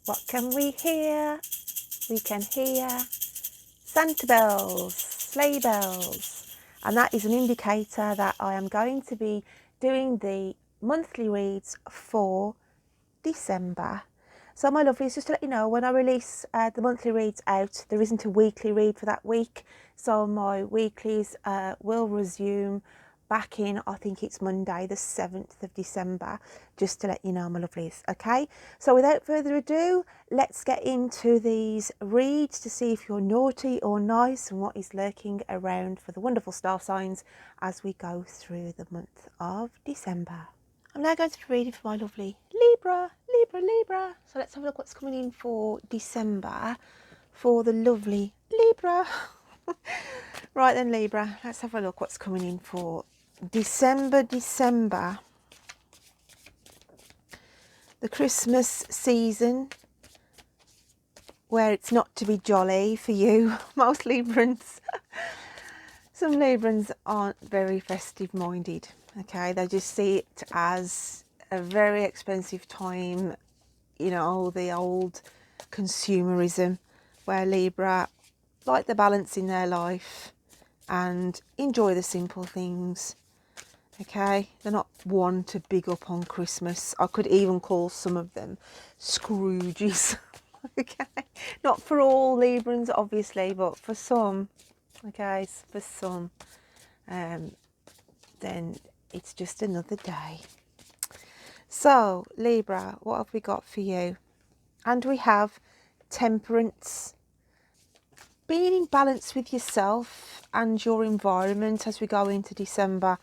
What can we hear? We can hear Santa bells, sleigh bells, and that is an indicator that I am going to be doing the monthly reads for December. So my lovelies, just to let you know, when I release the monthly reads out, there isn't a weekly read for that week. So my weeklies will resume back in, I think it's Monday the 7th of December, just to let you know, my lovelies. Okay, so without further ado, let's get into these reads to see if you're naughty or nice and what is lurking around for the wonderful star signs as we go through the month of December. I'm now going to be reading for my lovely Libra. So let's have a look what's coming in for December for the lovely Libra. Right then, Libra, let's have a look what's coming in for December. The Christmas season, where it's not to be jolly for you, most Librans. Some Librans aren't very festive minded. Okay, they just see it as a very expensive time, you know, the old consumerism, where Libra like the balance in their life and enjoy the simple things. Okay, they're not one to big up on Christmas. I could even call some of them Scrooges. Okay, not for all Librans obviously, but for some, okay, for some, then it's just another day. So Libra, what have we got for you? And we have temperance, being in balance with yourself and your environment as we go into December.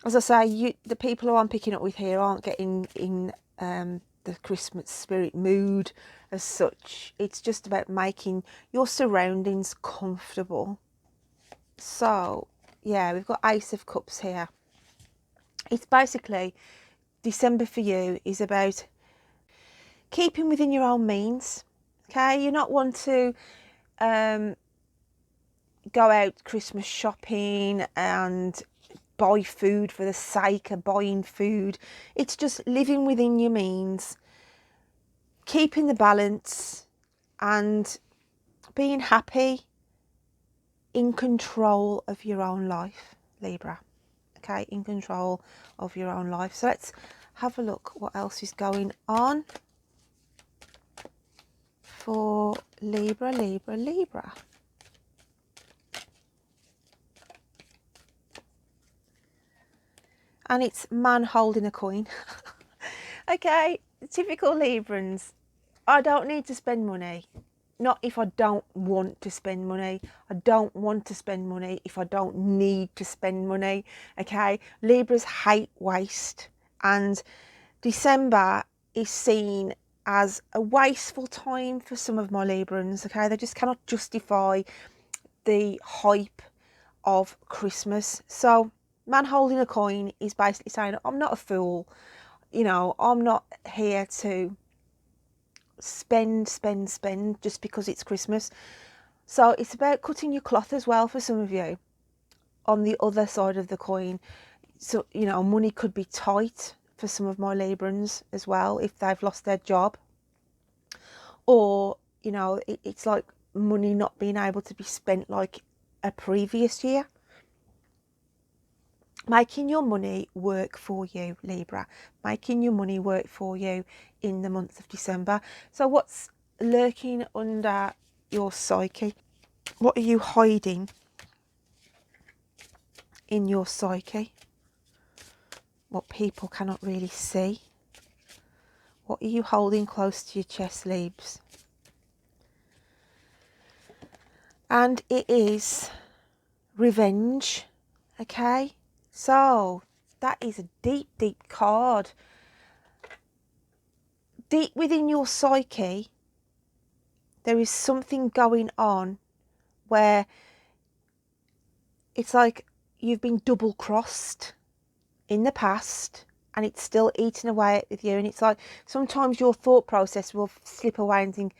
As I say, the people who I'm picking up with here aren't getting in the Christmas spirit mood as such. It's just about making your surroundings comfortable. So yeah, we've got Ace of Cups here. It's basically, December for you is about keeping within your own means. Okay, you're not one to go out Christmas shopping and buy food for the sake of buying food. It's just living within your means, keeping the balance and being happy, in control of your own life, Libra. Okay, in control of your own life. So let's have a look what else is going on for Libra. And it's man holding a coin. Okay, typical Librans. I don't need to spend money. Not if I don't want to spend money. I don't want to spend money if I don't need to spend money. Okay, Libras hate waste, and December is seen as a wasteful time for some of my Librans. Okay, they just cannot justify the hype of Christmas. So man holding a coin is basically saying, I'm not a fool, you know, I'm not here to spend just because it's Christmas. So it's about cutting your cloth as well for some of you on the other side of the coin. So, you know, money could be tight for some of my Librans as well if they've lost their job, or, you know, it's like money not being able to be spent like a previous year. Making your money work for you, Libra. Making your money work for you in the month of December. So what's lurking under your psyche? What are you hiding in your psyche? What people cannot really see? What are you holding close to your chest, Libs? And it is revenge, okay? So that is a deep, deep card. Deep within your psyche, there is something going on where it's like you've been double crossed in the past and it's still eating away with you. And it's like sometimes your thought process will slip away and think,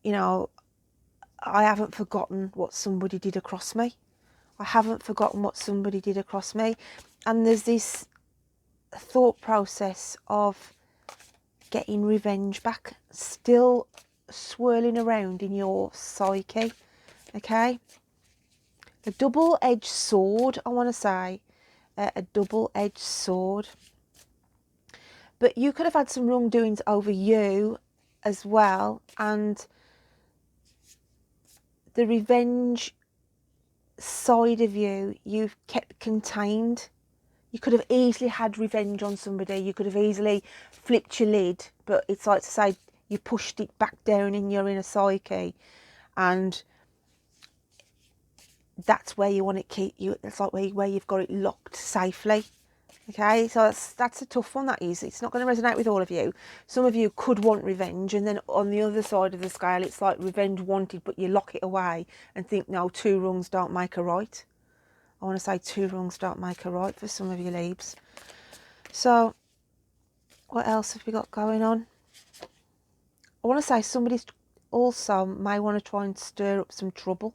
you know, I haven't forgotten what somebody did across me. I haven't forgotten what somebody did across me. And there's this thought process of getting revenge back, still swirling around in your psyche. Okay, a double-edged sword, I want to say, a double-edged sword. But you could have had some wrongdoings over you as well, and the revenge side of you, you've kept contained. You could have easily had revenge on somebody. You could have easily flipped your lid, but it's like to say you pushed it back down in your inner psyche, and that's where you want to keep you. It's like where you've got it locked safely. Okay, so that's a tough one. That is, it's not going to resonate with all of you. Some of you could want revenge, and then on the other side of the scale, it's like revenge wanted, but you lock it away and think, no, two wrongs don't make a right. I want to say two wrongs don't make a right for some of you Libs. So what else have we got going on? I want to say somebody also may want to try and stir up some trouble.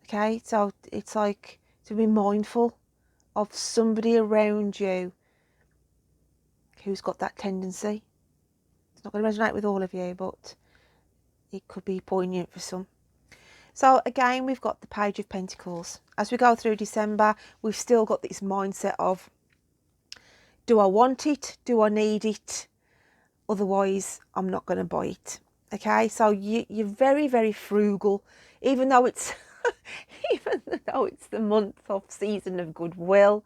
Okay, so it's like to be mindful of somebody around you who's got that tendency. It's not going to resonate with all of you, but it could be poignant for some. So again, we've got the Page of Pentacles. As we go through December, we've still got this mindset of, do I want it? Do I need it? Otherwise, I'm not going to buy it. Okay, so you're very, very frugal, even though it's even though it's the month of season of goodwill.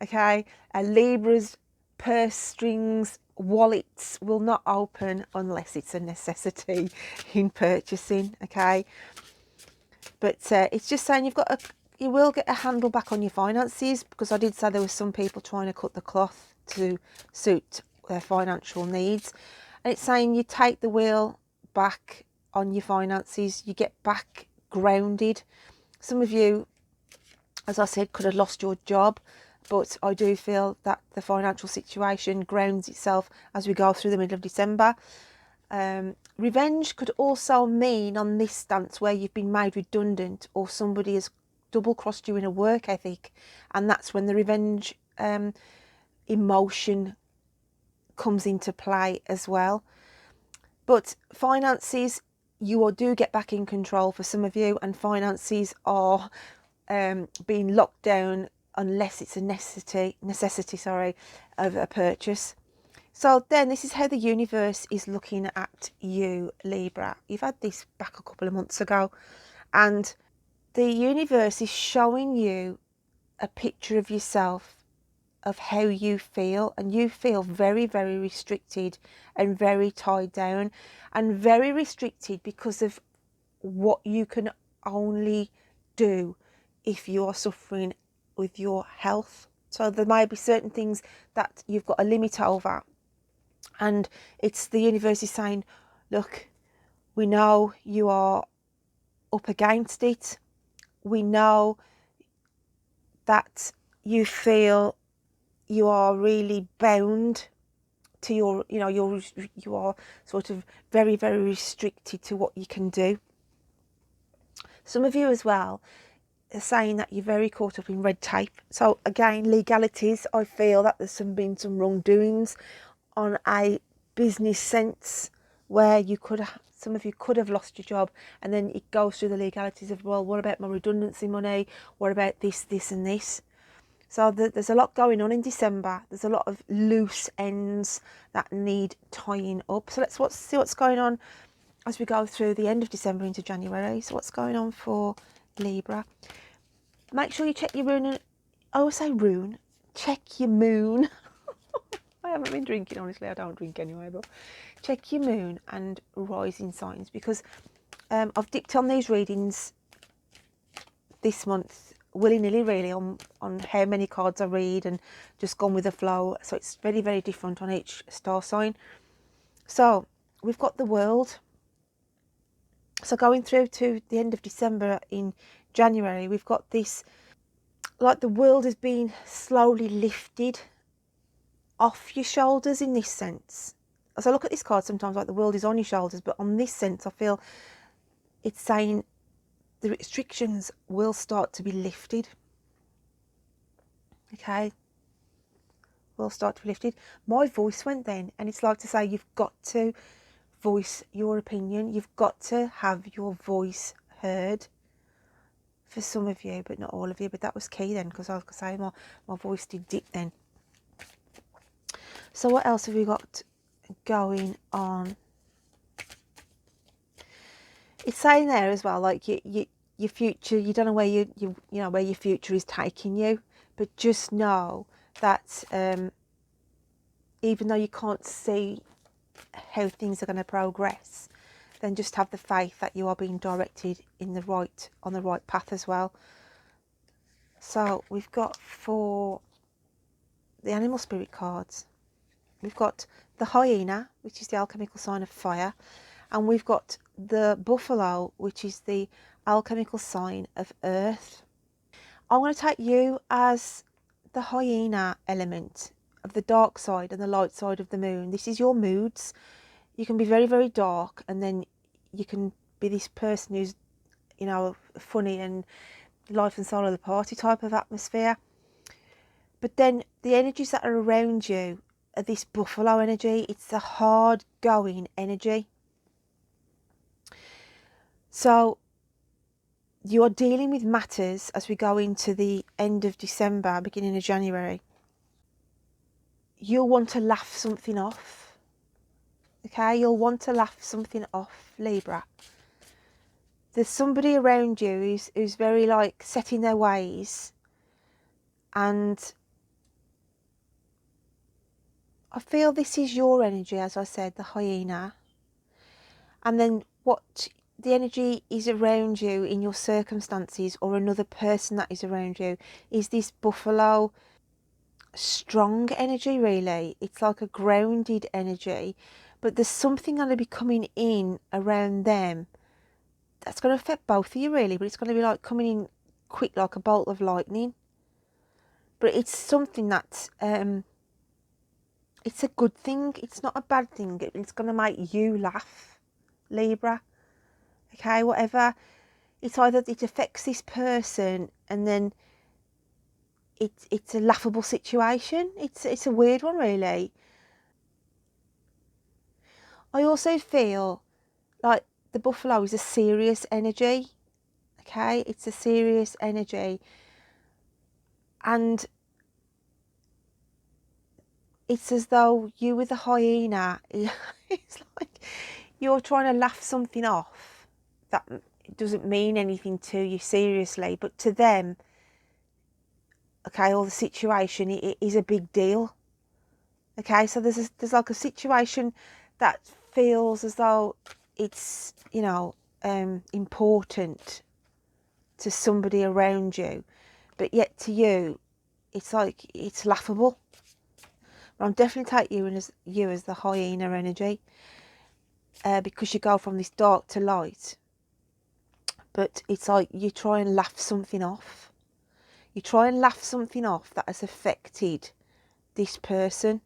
Okay, Libra's purse strings, wallets will not open unless it's a necessity in purchasing. Okay, but it's just saying you will get a handle back on your finances, because I did say there were some people trying to cut the cloth to suit their financial needs, and it's saying you take the wheel back on your finances, you get back grounded. Some of you, as I said, could have lost your job, but I do feel that the financial situation grounds itself as we go through the middle of December. Revenge could also mean on this stance where you've been made redundant, or somebody has double crossed you in a work ethic, and that's when the revenge emotion comes into play as well. But finances, you do get back in control for some of you, and finances are being locked down unless it's a necessity of a purchase. So then this is how the universe is looking at you, Libra. You've had this back a couple of months ago, and the universe is showing you a picture of yourself, of how you feel, and you feel very, very restricted and very tied down, and very restricted because of what you can only do if you are suffering with your health. So there might be certain things that you've got a limit over, and it's the universe is saying, look, we know you are up against it. We know that you feel you are really bound to your, you are sort of very, very restricted to what you can do. Some of you as well are saying that you're very caught up in red tape. So again, legalities, I feel that there's been some wrongdoings on a business sense, where you could have, some of you could have lost your job, and then it goes through the legalities of, well, what about my redundancy money? What about this, this and this? So there's a lot going on in December. There's a lot of loose ends that need tying up. So let's see what's going on as we go through the end of December into January. So what's going on for Libra? Make sure you check your rune. I always say rune. Check your moon. I haven't been drinking, honestly. I don't drink anyway, but check your moon and rising signs, because I've dipped on these readings this month willy-nilly, really, on how many cards I read, and just gone with the flow. So it's very, very different on each star sign. So we've got the World. So going through to the end of December in January, we've got this, like the world is being slowly lifted off your shoulders in this sense. As I look at this card, sometimes like the world is on your shoulders, but on this sense, I feel it's saying the restrictions will start to be lifted. Okay. will start to be lifted. My voice went then, and it's like to say you've got to voice your opinion. You've got to have your voice heard. For some of you, but not all of you. But that was key then, because I was saying my voice did dip then. So what else have we got going on? It's saying there as well, like your future. You don't know where you know where your future is taking you, but just know that even though you can't see how things are going to progress, then just have the faith that you are being directed in on the right path as well. So we've got for the animal spirit cards, we've got the hyena, which is the alchemical sign of fire, and we've got the buffalo, which is the alchemical sign of earth. I'm going to take you as the hyena element of the dark side and the light side of the moon. This is your moods. You can be very, very dark, and then you can be this person who's, you know, funny and life and soul of the party type of atmosphere. But then the energies that are around you are this buffalo energy. It's the hard going energy. So you are dealing with matters as we go into the end of December, beginning of January. You'll want to laugh something off. Okay, you'll want to laugh something off, Libra. There's somebody around you who's very like set in their ways, and I feel this is your energy, as I said, the hyena. And then what the energy is around you in your circumstances, or another person that is around you, is this buffalo strong energy. Really, it's like a grounded energy, but there's something going to be coming in around them that's going to affect both of you really, but it's going to be like coming in quick like a bolt of lightning. But it's something that it's a good thing. It's not a bad thing. It's going to make you laugh, Libra. Okay, whatever. It's either it affects this person, and then it's a laughable situation. It's a weird one, really. I also feel like the buffalo is a serious energy. Okay, it's a serious energy, and it's as though you with the hyena, it's like you're trying to laugh something off that doesn't mean anything to you seriously, but to them, okay, or the situation, it is a big deal. Okay, so there's like a situation that feels as though it's, you know, important to somebody around you, but yet to you, it's like it's laughable. But I'm definitely take you as the hyena energy, because you go from this dark to light. But it's like you try and laugh something off. You try and laugh something off that has affected this person.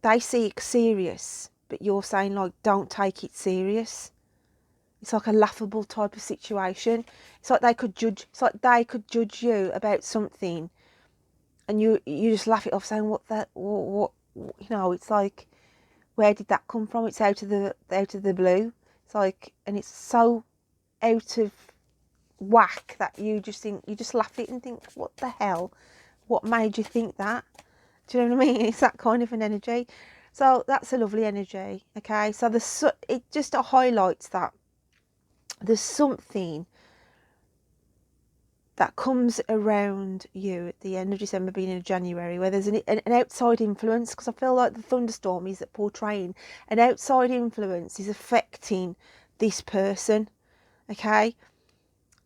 They see it serious, but you're saying like, don't take it serious. It's like a laughable type of situation. It's like they could judge you about something, and you just laugh it off, saying what you know. It's like, where did that come from? It's out of the blue. It's like, and it's so out of whack that you just laugh it and think, what the hell? What made you think that? Do you know what I mean? It's that kind of an energy. So that's a lovely energy. Okay, so it just highlights that there's something that comes around you at the end of December, beginning of January, where there's an outside influence, because I feel like the thunderstorm is portraying an outside influence is affecting this person, okay,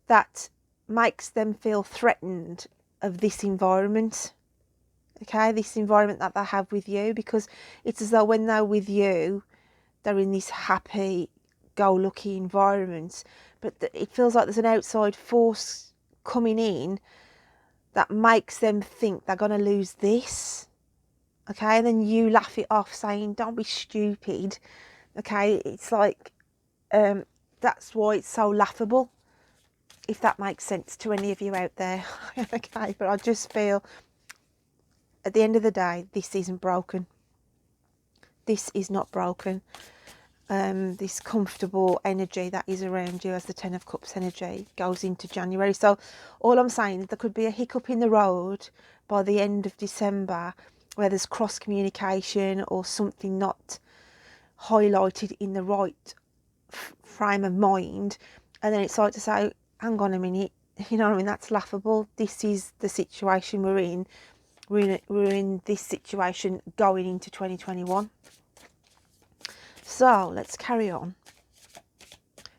that makes them feel threatened of this environment, okay, this environment that they have with you, because it's as though when they're with you, they're in this happy, go-lucky environment, but it feels like there's an outside force coming in that makes them think they're going to lose this, okay, and then you laugh it off saying, don't be stupid, okay. It's like, that's why it's so laughable, if that makes sense to any of you out there. Okay, but I just feel at the end of the day, this isn't broken. This is not broken. This comfortable energy that is around you as the Ten of Cups energy goes into January. So all I'm saying is there could be a hiccup in the road by the end of December where there's cross communication or something not highlighted in the right frame of mind, and then it's like to say, hang on a minute, you know what I mean, that's laughable. This is the situation we're in. We're in this situation going into 2021. So let's carry on.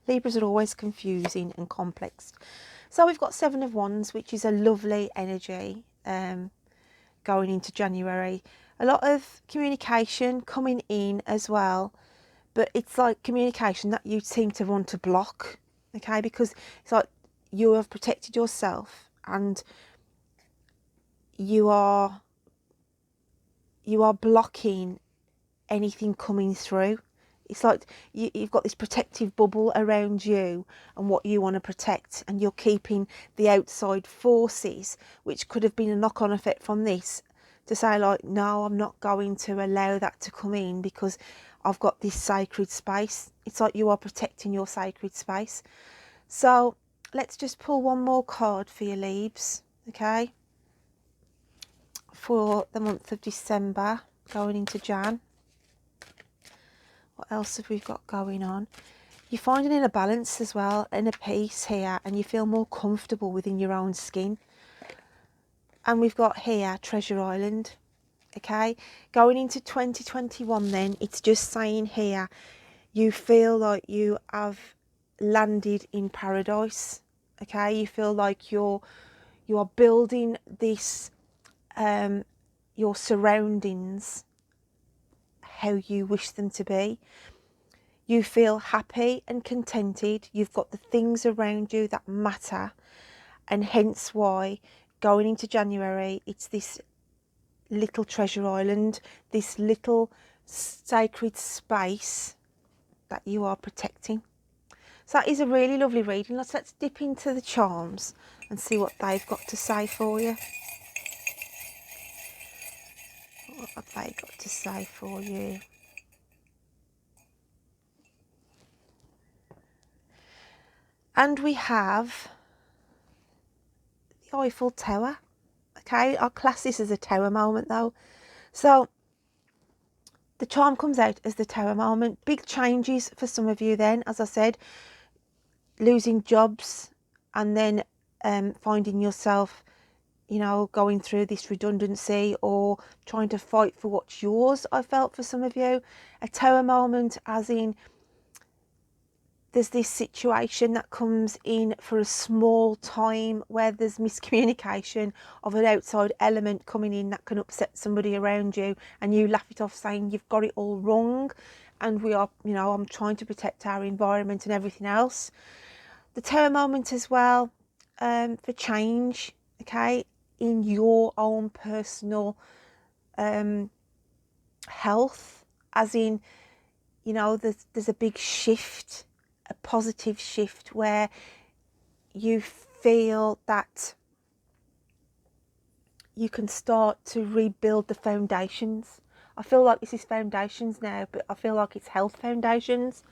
Libras are always confusing and complex. So we've got Seven of Wands, which is a lovely energy going into January. A lot of communication coming in as well, but it's like communication that you seem to want to block, okay, because it's like you have protected yourself and you are blocking anything coming through. It's like you've got this protective bubble around you and what you want to protect, and you're keeping the outside forces, which could have been a knock-on effect from this, to say like, no, I'm not going to allow that to come in because I've got this sacred space. It's like you are protecting your sacred space. So let's just pull one more card for your leaves, okay, for the month of December going into Jan. What else have we got going on? You're finding inner balance as well, inner peace here, and you feel more comfortable within your own skin. And we've got here Treasure Island, okay, going into 2021. Then it's just saying here you feel like you have landed in paradise, okay. You feel like you are building this your surroundings how you wish them to be. You feel happy and contented. You've got the things around you that matter, and hence why going into January, it's this little treasure island, this little sacred space that you are protecting. So that is a really lovely reading. Let's dip into the charms and see what they've got to say for you. What have they got to say for you? And we have the Eiffel Tower. Okay, I'll class this as a tower moment though. So the charm comes out as the tower moment. Big changes for some of you then, as I said, losing jobs and then finding yourself, you know, going through this redundancy or trying to fight for what's yours. I felt for some of you a tower moment as in there's this situation that comes in for a small time where there's miscommunication of an outside element coming in that can upset somebody around you, and you laugh it off saying you've got it all wrong, and we are, you know, I'm trying to protect our environment and everything else. The tower moment as well, for change, okay, in your own personal health, as in, you know, there's a big shift, a positive shift where you feel that you can start to rebuild the foundations. I feel like this is foundations now, but I feel like it's health foundations.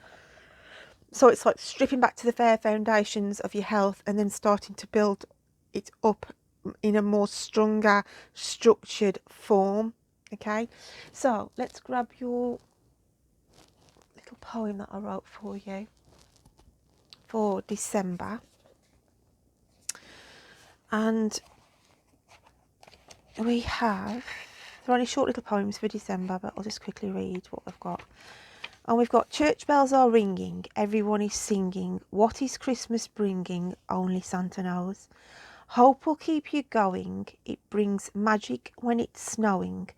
So it's like stripping back to the fair foundations of your health and then starting to build it up in a more stronger, structured form. Okay, so let's grab your little poem that I wrote for you for December, and we have, they're only short little poems for December, but I'll just quickly read what we've got. And we've got church bells are ringing, everyone is singing, what is Christmas bringing, only Santa knows. Hope will keep you going, it brings magic when it's snowing,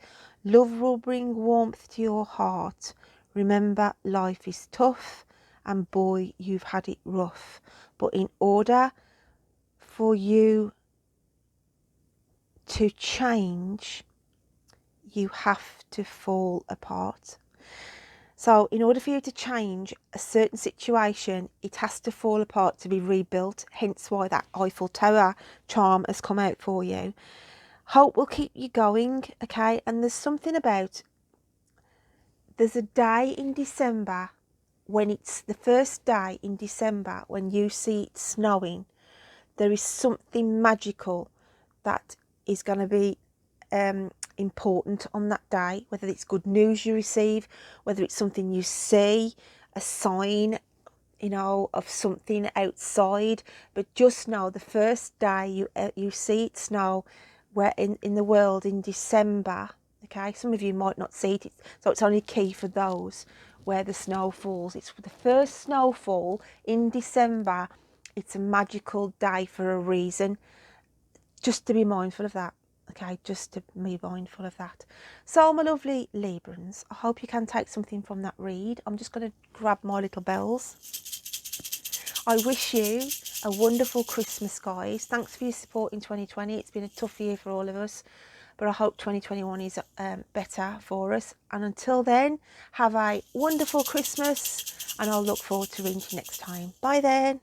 love will bring warmth to your heart, remember life is tough, and boy you've had it rough, but in order for you to change you have to fall apart. So in order for you to change a certain situation, it has to fall apart to be rebuilt, hence why that Eiffel Tower charm has come out for you. Hope will keep you going, okay? And there's something about, there's a day in December when it's the first day in December when you see it snowing. There is something magical that is going to be important on that day, whether it's good news you receive, whether it's something you see, a sign, you know, of something outside. But just know the first day you see it snow where in the world in December, okay, some of you might not see it, so it's only key for those where the snow falls. It's the first snowfall in December. It's a magical day for a reason. Just to be mindful of that, okay, just to be mindful of that. So my lovely Librans, I hope you can take something from that read. I'm just going to grab my little bells. I wish you a wonderful Christmas, guys. Thanks for your support in 2020. It's been a tough year for all of us, but I hope 2021 is better for us. And until then, have a wonderful Christmas, and I'll look forward to reading you next time. Bye then.